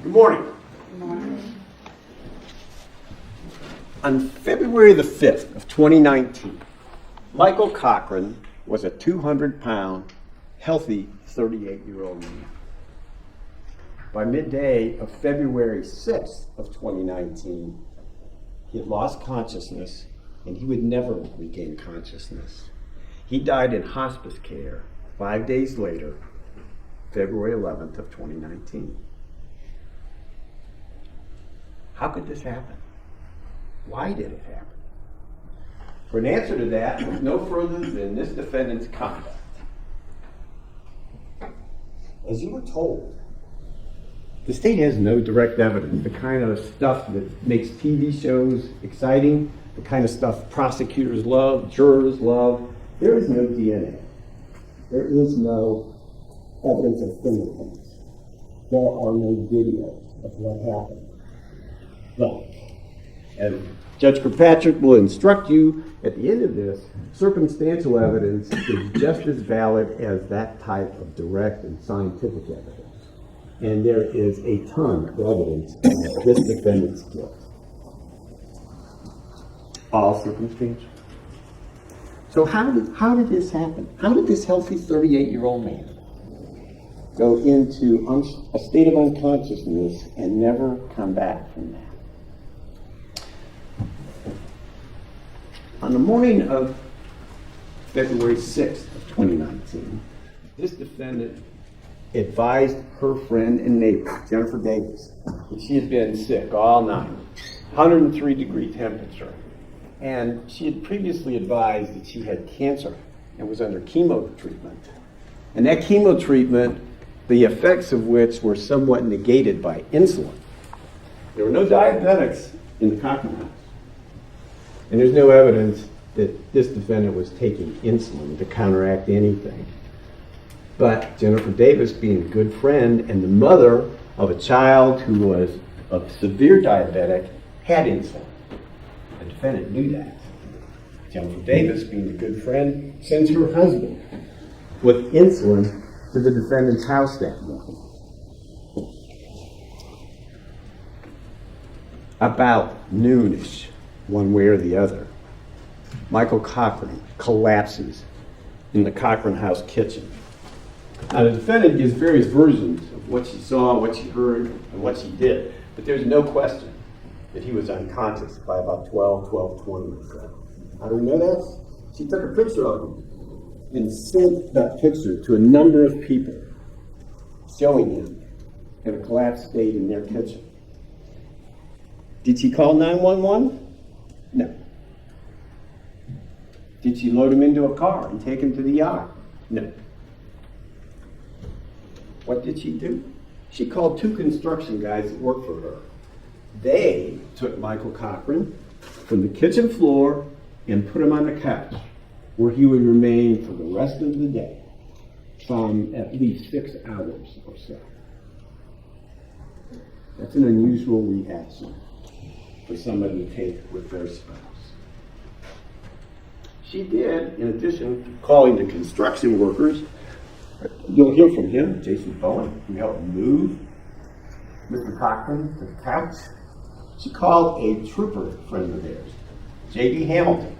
Good morning. Good morning. On February the 5th of 2019, Michael Cochran was a 200-pound, healthy 38-year-old man. By midday of February 6th of 2019, he had lost consciousness and he would never regain consciousness. He died in hospice care 5 days later, February 11th of 2019. How could this happen? Why did it happen? For an answer to that, look no further than this defendant's conduct. As you were told, the state has no direct evidence, the kind of stuff that makes TV shows exciting, the kind of stuff prosecutors love, jurors love. There is no DNA. There is no evidence of fingerprints. There are no videos of what happened. But, as Judge Kirkpatrick will instruct you at the end of this, circumstantial evidence is just as valid as that type of direct and scientific evidence. And there is a ton of evidence of this defendant's guilt. All circumstantial. So how did this happen? How did this healthy 38-year-old man go into a state of unconsciousness and never come back from that? On the morning of February 6th of 2019, this defendant advised her friend and neighbor, Jennifer Davis, that she had been sick all night, 103-degree temperature. And she had previously advised that she had cancer and was under chemo treatment. And that chemo treatment, the effects of which were somewhat negated by insulin. There were no diabetics in the Cochran house. And there's no evidence that this defendant was taking insulin to counteract anything. But Jennifer Davis, being a good friend and the mother of a child who was a severe diabetic, had insulin. The defendant knew that. Jennifer Davis, being a good friend, sends her husband with insulin to the defendant's house that morning. About noonish, one way or the other, Michael Cochran collapses in the Cochran house kitchen. Now, the defendant gives various versions of what she saw, what she heard, and what she did, but there's no question that he was unconscious by about 12:20 or so. How do we know that? She took a picture of him and sent that picture to a number of people, showing him in a collapsed state in their kitchen. Did she call 911? No. Did she load him into a car and take him to the ER? No. What did she do? She called 2 construction guys that worked for her. They took Michael Cochran from the kitchen floor and put him on the couch, where he would remain for the rest of the day, from at least 6 hours or so. That's an unusual reaction for somebody to take with their spouse. She did, in addition to calling the construction workers, you'll hear from him, Jason Bowen, who helped move Mr. Cochran to the couch. She called a trooper friend of theirs, J.D. Hamilton.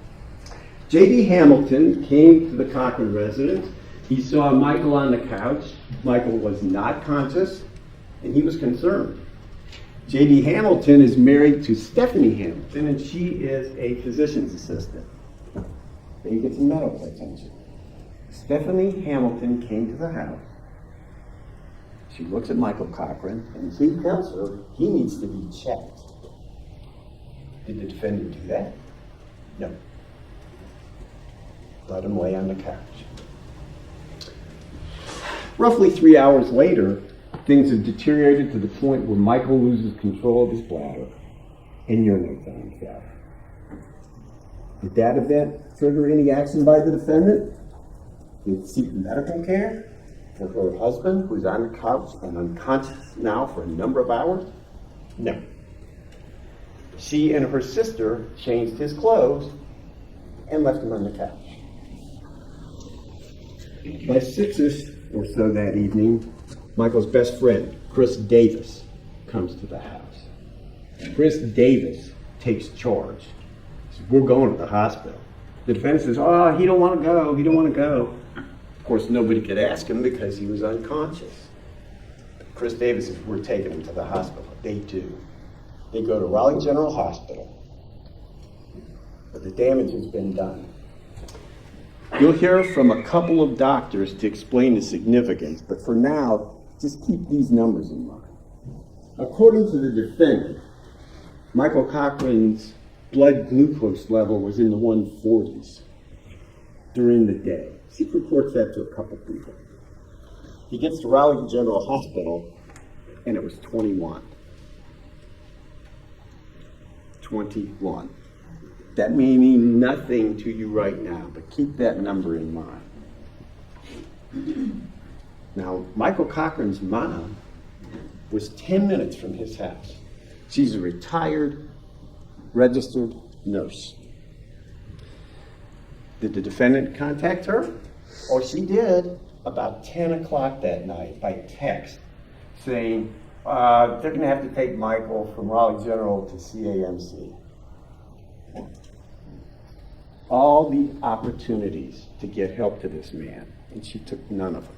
J.D. Hamilton came to the Cochran residence. He saw Michael on the couch. Michael was not conscious, and he was concerned. J.D. Hamilton is married to Stephanie Hamilton, and she is a physician's assistant. They get some medical attention. Stephanie Hamilton came to the house. She looks at Michael Cochran, and he tells her he needs to be checked. Did the defendant do that? No. Let him lay on the couch. Roughly 3 hours later, things have deteriorated to the point where Michael loses control of his bladder and urinates on himself. Did that event trigger any action by the defendant? Did he seek medical care for her husband, who's on the couch and unconscious now for a number of hours? No. She and her sister changed his clothes and left him on the couch. By 6-ish or so that evening, Michael's best friend, Chris Davis, comes to the house. Chris Davis takes charge. He says, we're going to the hospital. The defense says, oh, he don't want to go, he don't want to go. Of course, nobody could ask him because he was unconscious. Chris Davis says, we're taking him to the hospital. They do. They go to Raleigh General Hospital. But the damage has been done. You'll hear from a couple of doctors to explain the significance, but for now, just keep these numbers in mind. According to the defendant, Michael Cochran's blood glucose level was in the 140s during the day. She reports that to a couple people. He gets to Raleigh General Hospital, and it was 21. 21. That may mean nothing to you right now, but keep that number in mind. Now, Michael Cochran's mom was 10 minutes from his house. She's a retired, registered nurse. Did the defendant contact her? Oh, she did, about 10 o'clock that night by text, saying, they're going to have to take Michael from Raleigh General to CAMC. All the opportunities to get help to this man, and she took none of them.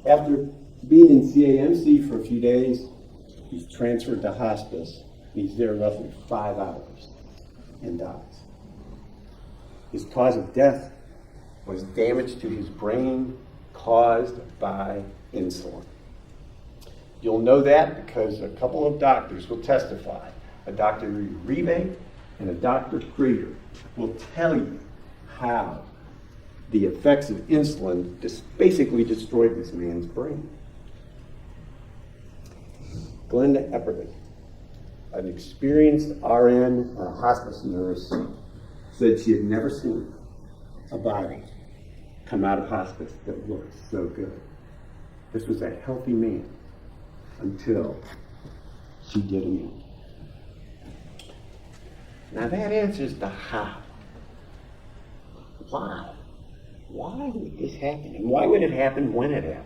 After being in CAMC for a few days, he's transferred to hospice. He's there roughly 5 hours and dies. His cause of death was damage to his brain caused by insulin. You'll know that because a couple of doctors will testify. A Dr. Uribe and a Dr. Krieger will tell you how the effects of insulin basically destroyed this man's brain. Glenda Epperly, an experienced RN and a hospice nurse, said she had never seen a body come out of hospice that looked so good. This was a healthy man until she did him in. Now that answers the how. Why? Why would this happen? And why would it happen when it happened?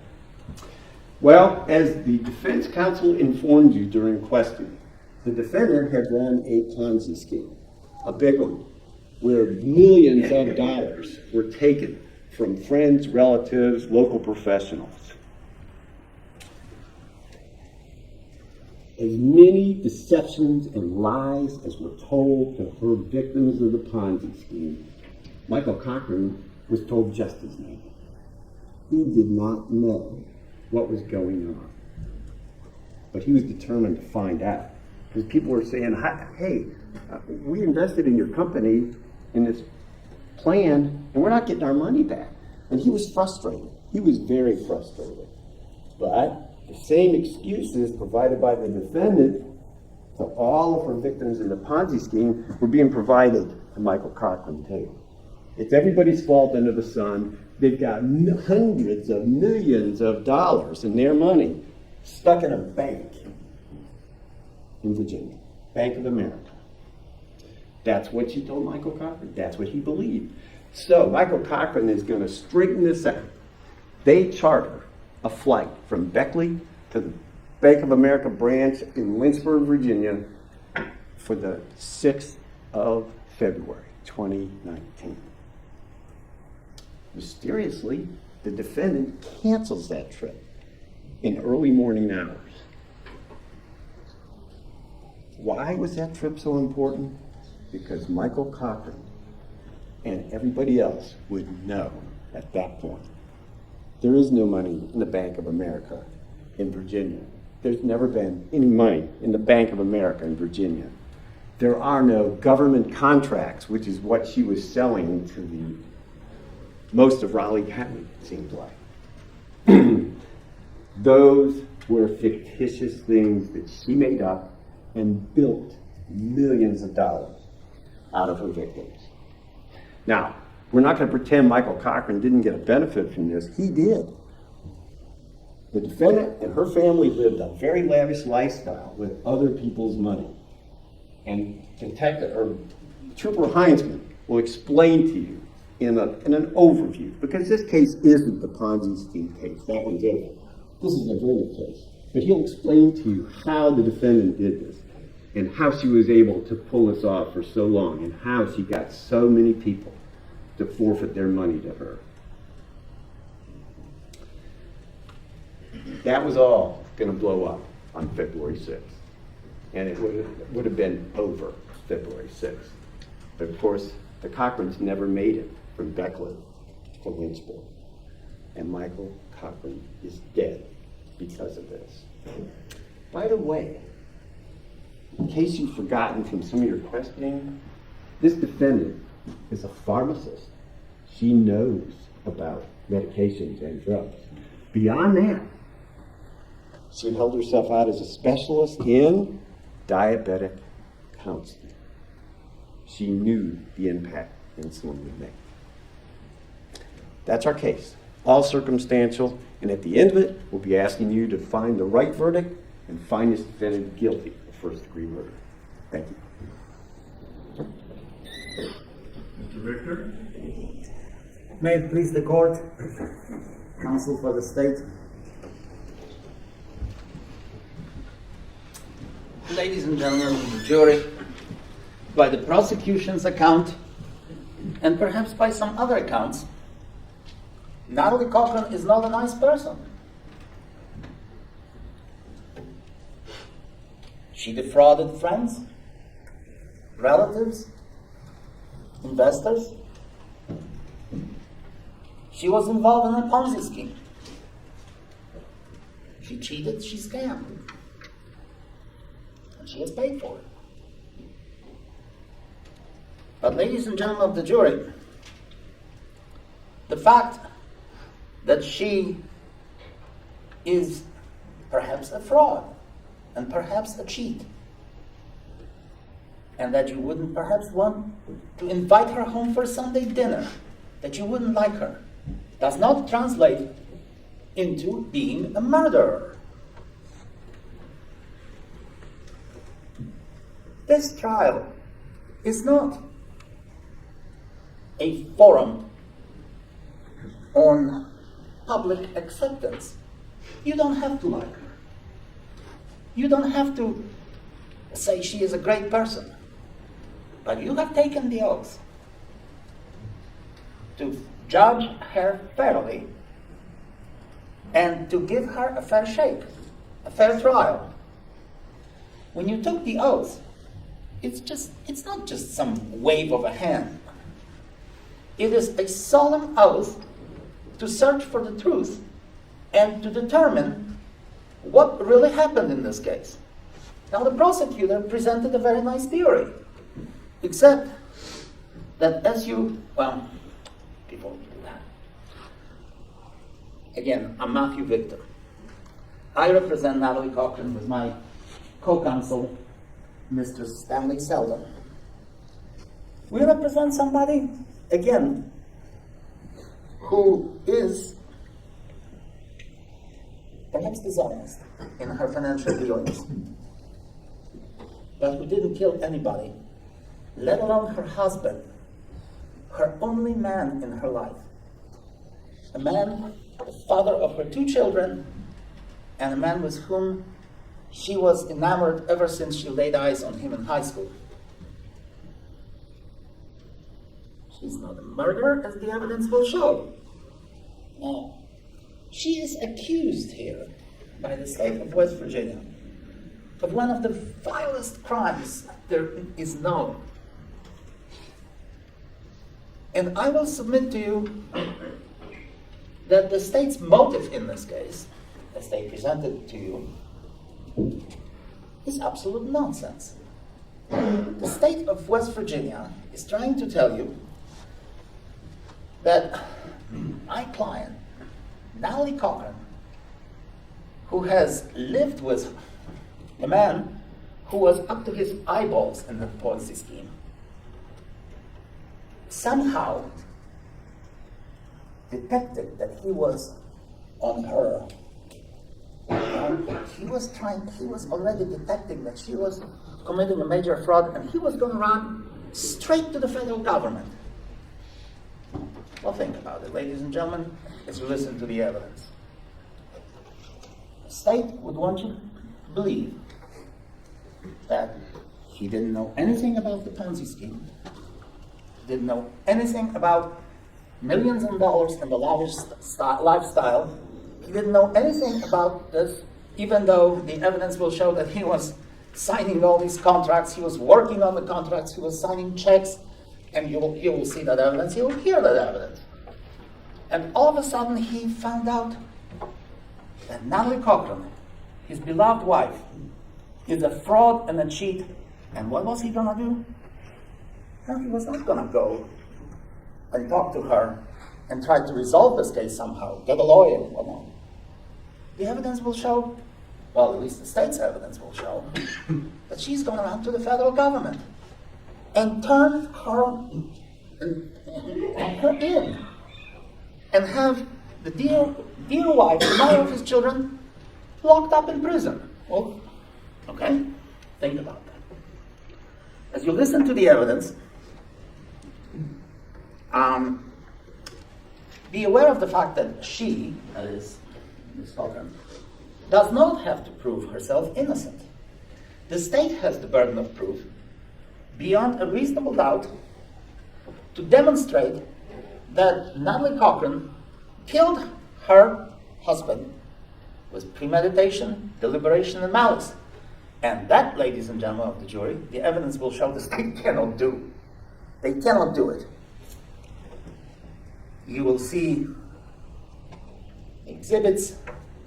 Well, as the defense counsel informed you during questioning, the defendant had run a Ponzi scheme, a big one, where millions of dollars were taken from friends, relatives, local professionals. As many deceptions and lies as were told to her victims of the Ponzi scheme, Michael Cochran was told just as many. He did not know what was going on. But he was determined to find out. Because people were saying, hey, we invested in your company in this plan, and we're not getting our money back. And he was frustrated. He was very frustrated. But the same excuses provided by the defendant to all of her victims in the Ponzi scheme were being provided to Michael Cochran too. It's everybody's fault under the sun. They've got hundreds of millions of dollars in their money stuck in a bank in Virginia, Bank of America. That's what she told Michael Cochran. That's what he believed. So Michael Cochran is going to straighten this out. They charter a flight from Beckley to the Bank of America branch in Lynchburg, Virginia for the 6th of February, 2019. Mysteriously, the defendant cancels that trip in early morning hours. Why was that trip so important? Because Michael Cochran and everybody else would know at that point. There is no money in the Bank of America in Virginia. There's never been any money in the Bank of America in Virginia. There are no government contracts, which is what she was selling to the most of Raleigh County, it seems like. Those were fictitious things that she made up and built millions of dollars out of her victims. Now, we're not going to pretend Michael Cochran didn't get a benefit from this. He did. The defendant and her family lived a very lavish lifestyle with other people's money. And Trooper Heinzman will explain to you in an overview, because this case isn't the Ponzi scheme case. That one's over. This is a verdict case. But he'll explain to you how the defendant did this and how she was able to pull this off for so long and how she got so many people to forfeit their money to her. That was all going to blow up on February 6th. And it would have been over February 6th. But of course, the Cochrans never made it from Beckley to Lynchburg. And Michael Cochran is dead because of this. By the way, in case you've forgotten from some of your questioning, this defendant is a pharmacist. She knows about medications and drugs. Beyond that, she held herself out as a specialist in diabetic counseling. She knew the impact insulin would make. That's our case. All circumstantial, and at the end of it, we'll be asking you to find the right verdict and find this defendant guilty of first-degree murder. Thank you. Mr. Victor? May it please the court, counsel for the state. Ladies and gentlemen of the jury, by the prosecution's account, and perhaps by some other accounts, Natalie Cochran is not a nice person. She defrauded friends, relatives, investors. She was involved in a Ponzi scheme. She cheated, she scammed. And she has paid for it. But ladies and gentlemen of the jury, the fact that she is perhaps a fraud and perhaps a cheat, and that you wouldn't perhaps want to invite her home for Sunday dinner, that you wouldn't like her, does not translate into being a murderer. This trial is not a forum on public acceptance. You don't have to like her. You don't have to say she is a great person. But you have taken the oath to judge her fairly and to give her a fair shake, a fair trial. When you took the oath, it's not just some wave of a hand. It is a solemn oath to search for the truth and to determine what really happened in this case. Now, the prosecutor presented a very nice theory, except that before we do that, again, I'm Matthew Victor. I represent Natalie Cochran with my co-counsel, Mr. Stanley Seldon. We represent somebody, again, who is perhaps dishonest in her financial dealings, but who didn't kill anybody, let alone her husband, her only man in her life, a man, the father of her 2 children, and a man with whom she was enamored ever since she laid eyes on him in high school. She's not a murderer, as the evidence will show. No. She is accused here by the state of West Virginia of one of the vilest crimes there is known. And I will submit to you that the state's motive in this case, as they presented to you, is absolute nonsense. The state of West Virginia is trying to tell you that my client, Natalie Cochran, who has lived with a man who was up to his eyeballs in the Ponzi scheme, somehow detected that he was on her. He was already detecting that she was committing a major fraud, and he was going to run straight to the federal government. Well, think about it, ladies and gentlemen, as you listen to the evidence. state would want you to believe that he didn't know anything about the Ponzi scheme, didn't know anything about millions of dollars and the lavish lifestyle. He didn't know anything about this, even though the evidence will show that he was signing all these contracts, he was working on the contracts, he was signing checks, and you will see that evidence, you will hear that evidence. And all of a sudden he found out that Natalie Cochran, his beloved wife, is a fraud and a cheat. And what was he gonna do? No, he was not gonna go and talk to her and try to resolve this case somehow, get a lawyer and whatnot. The evidence will show, well, at least the state's evidence will show, that she's going to run to the federal government and turn her in and have the dear wife, the mother of his children, locked up in prison. Well, okay, think about that. As you listen to the evidence, be aware of the fact that she, that is, Ms. Cochran, does not have to prove herself innocent. The state has the burden of proof, beyond a reasonable doubt, to demonstrate that Natalie Cochran killed her husband with premeditation, deliberation, and malice. And that, ladies and gentlemen of the jury, the evidence will show the state cannot do. They cannot do it. You will see exhibits,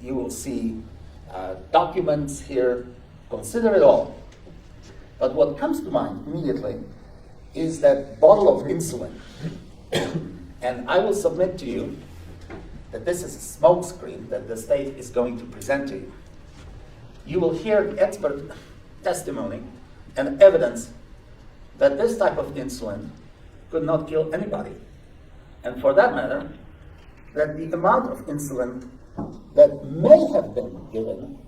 you will see documents here, consider it all. But what comes to mind immediately is that bottle of insulin. And I will submit to you that this is a smokescreen that the state is going to present to you. You will hear expert testimony and evidence that this type of insulin could not kill anybody. And for that matter, that the amount of insulin that may have been given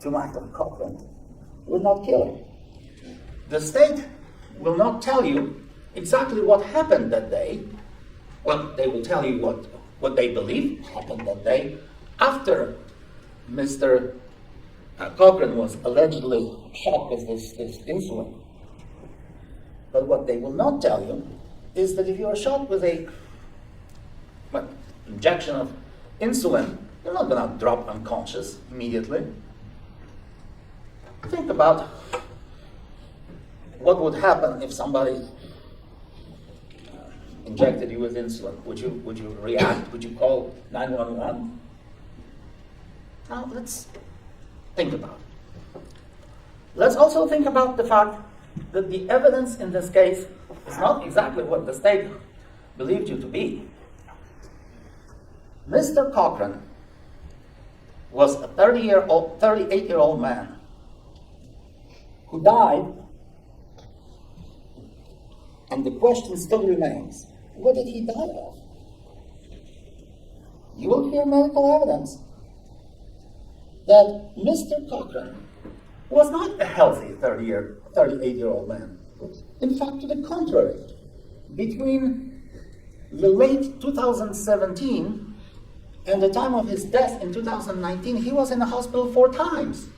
to Michael Cochran would not kill him. The state will not tell you exactly what happened that day. Well, they will tell you what they believe happened that day after Mr. Cochran was allegedly shot with this insulin. But what they will not tell you is that if you are shot with a injection of insulin, you're not going to drop unconscious immediately. Think about what would happen if somebody injected you with insulin. Would you react? Would you call 911? Now let's think about it. Let's also think about the fact that the evidence in this case is not exactly what the state believed you to be. Mr. Cochran was a 38-year-old man who died, and the question still remains, what did he die of? You will hear medical evidence that Mr. Cochran was not a healthy 38-year-old man. In fact, to the contrary, between the late 2017 and the time of his death in 2019, he was in the hospital 4 times.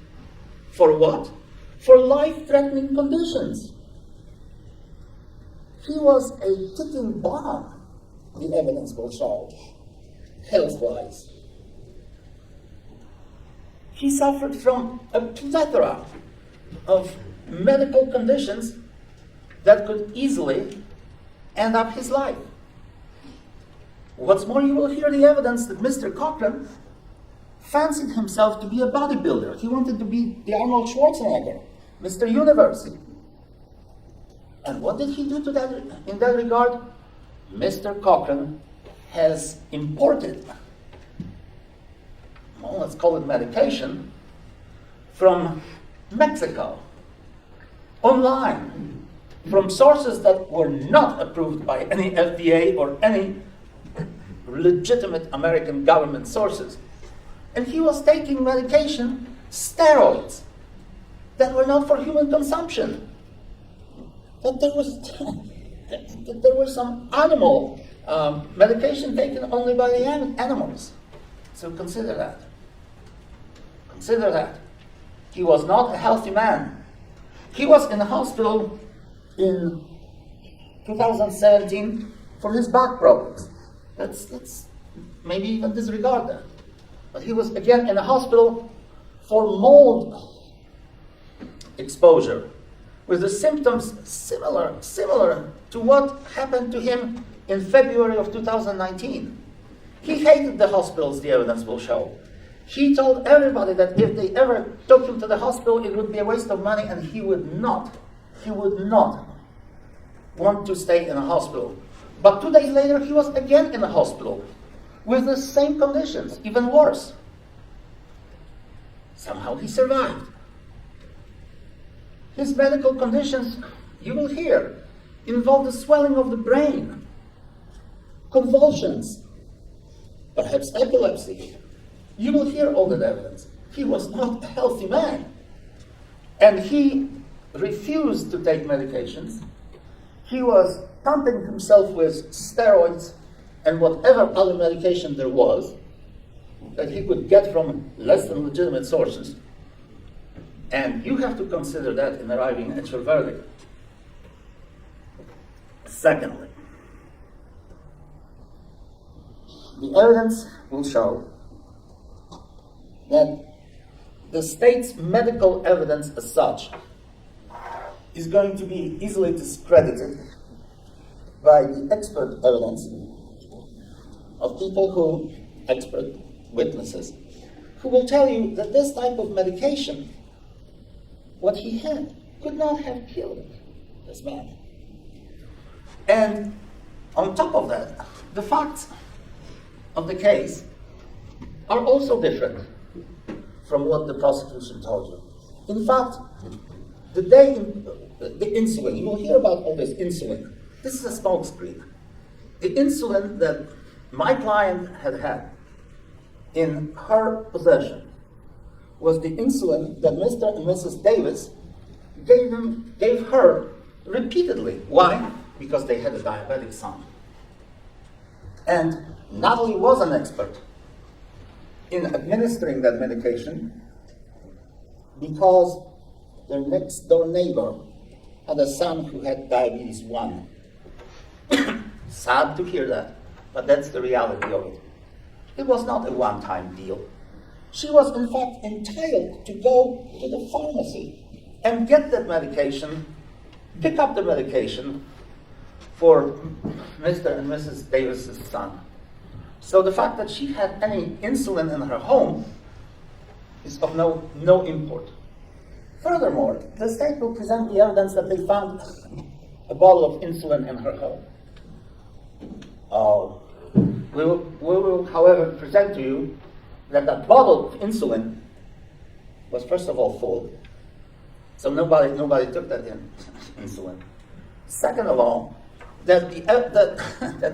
For what? For life-threatening conditions. He was a ticking bomb, the evidence will show, health-wise. He suffered from a plethora of medical conditions that could easily end up his life. What's more, you will hear the evidence that Mr. Cochran fancied himself to be a bodybuilder. He wanted to be the Arnold Schwarzenegger, Mr. Universe. And what did he do in that regard? Mr. Cochran has imported, well, let's call it medication, from Mexico, online, from sources that were not approved by any FDA or any legitimate American government sources. And he was taking medication, steroids, that were not for human consumption. That there was some animal medication taken only by the animals. So consider that. Consider that. He was not a healthy man. He was in the hospital in 2017 for his back problems. Let's maybe even disregard that. But he was again in the hospital for mold exposure, with the symptoms similar to what happened to him in February of 2019. He hated the hospitals, the evidence will show. He told everybody that if they ever took him to the hospital, it would be a waste of money, and he would not want to stay in a hospital. But 2 days later, he was again in a hospital with the same conditions, even worse. Somehow he survived. His medical conditions, you will hear, involve the swelling of the brain, convulsions, perhaps epilepsy. You will hear all that evidence. He was not a healthy man. And he refused to take medications. He was pumping himself with steroids and whatever other medication there was that he could get from less than legitimate sources. And you have to consider that in arriving at your verdict. Secondly, the evidence will show that the state's medical evidence as such is going to be easily discredited by the expert evidence of people expert witnesses, who will tell you that this type of medication, what he had, could not have killed this man. And on top of that, the facts of the case are also different from what the prosecution told you. In fact, the insulin, you will hear about all this insulin. This is a smokescreen. The insulin that my client had in her possession was the insulin that Mr. and Mrs. Davis gave her repeatedly. Why? Because they had a diabetic son. And Natalie was an expert in administering that medication because their next door neighbor had a son who had diabetes 1. Sad to hear that, but that's the reality of it. It was not a one-time deal. She was in fact entitled to go to the pharmacy and get that medication, pick up the medication for Mr. and Mrs. Davis's son. So the fact that she had any insulin in her home is of no import. Furthermore, the state will present the evidence that they found a bottle of insulin in her home. We will, however, present to you that bottle of insulin was first of all full. So nobody took that insulin. Second of all, that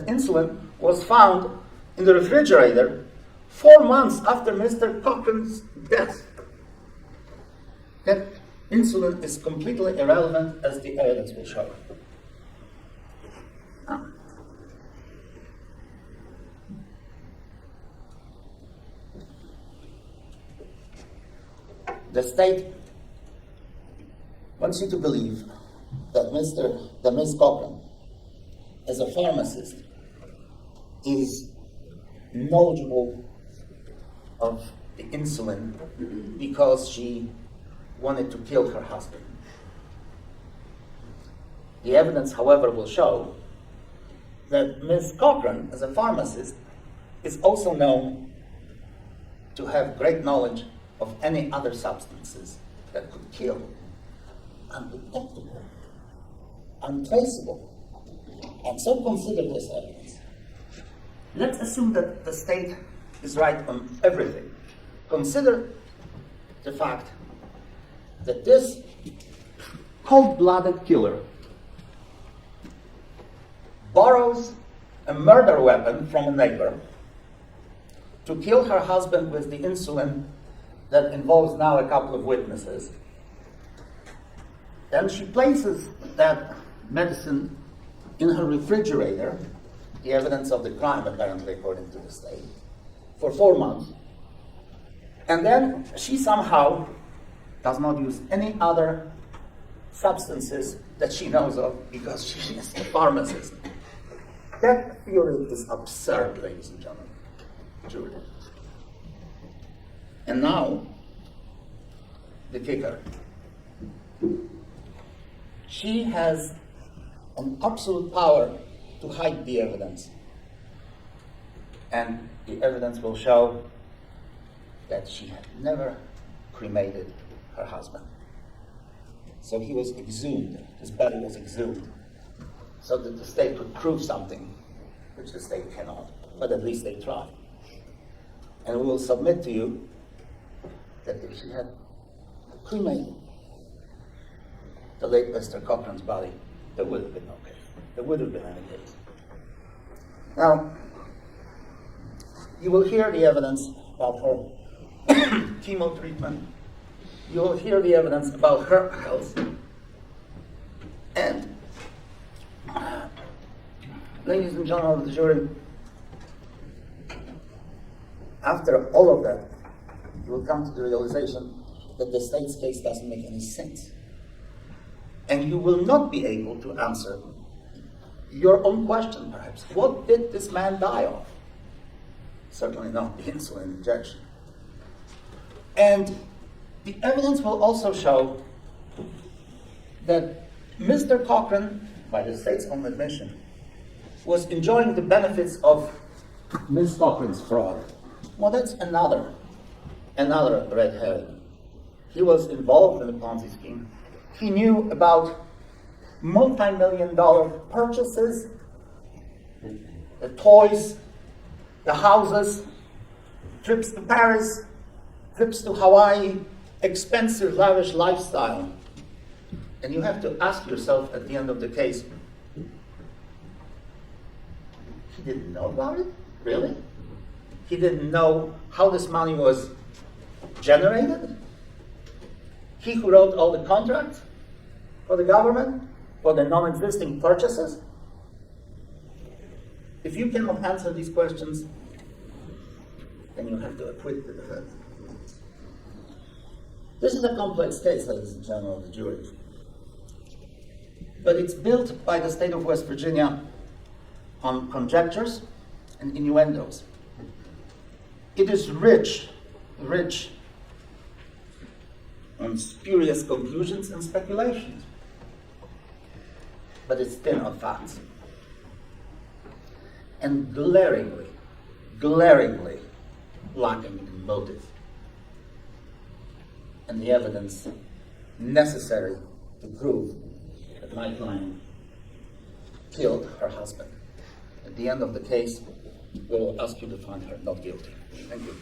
insulin was found in the refrigerator 4 months after Mr. Cochran's death. That insulin is completely irrelevant, as the evidence will show. Now, the state wants you to believe that Ms. Cochran, as a pharmacist, is knowledgeable of the insulin because she wanted to kill her husband. The evidence, however, will show that Ms. Cochran, as a pharmacist, is also known to have great knowledge of any other substances that could kill. Undetectable, untraceable. And so consider this evidence. Let's assume that the state is right on everything. Consider the fact that this cold-blooded killer borrows a murder weapon from a neighbor to kill her husband with the insulin that involves now a couple of witnesses. Then she places that medicine in her refrigerator, the evidence of the crime apparently according to the state, for 4 months. And then she somehow does not use any other substances that she knows of because she is a pharmacist. That theory is absurd, ladies and gentlemen. Jury. And now, the kicker. She has an absolute power to hide the evidence. And the evidence will show that she had never cremated her husband. So he was exhumed, his body was exhumed, so that the state could prove something, which the state cannot, but at least they tried. And we will submit to you that if she had cremated the late Mr. Cochran's body, there would have been no case. There would have been any case. Now, you will hear the evidence about her chemo treatment. You will hear the evidence about her health. And, ladies and gentlemen of the jury, after all of that, you will come to the realization that the state's case doesn't make any sense. And you will not be able to answer your own question, perhaps. What did this man die of? Certainly not the insulin injection. And the evidence will also show that Mr. Cochran, by the state's own admission, was enjoying the benefits of Ms. Cochran's fraud. Well, that's another red herring. He was involved in the Ponzi scheme. He knew about multi-million-dollar purchases, the toys, the houses, trips to Paris, trips to Hawaii, expensive, lavish lifestyle. And you have to ask yourself at the end of the case, he didn't know about it? Really? He didn't know how this money was generated? He who wrote all the contracts for the government, for the non-existing purchases? If you cannot answer these questions, then you have to acquit the defense. This is a complex case, ladies and gentlemen of the jury. But it's built by the state of West Virginia on conjectures and innuendos. It is rich on spurious conclusions and speculations. But it's thin on facts. And glaringly lacking in motive. And the evidence necessary to prove that my client killed her husband. At the end of the case, we will ask you to find her not guilty. Thank you.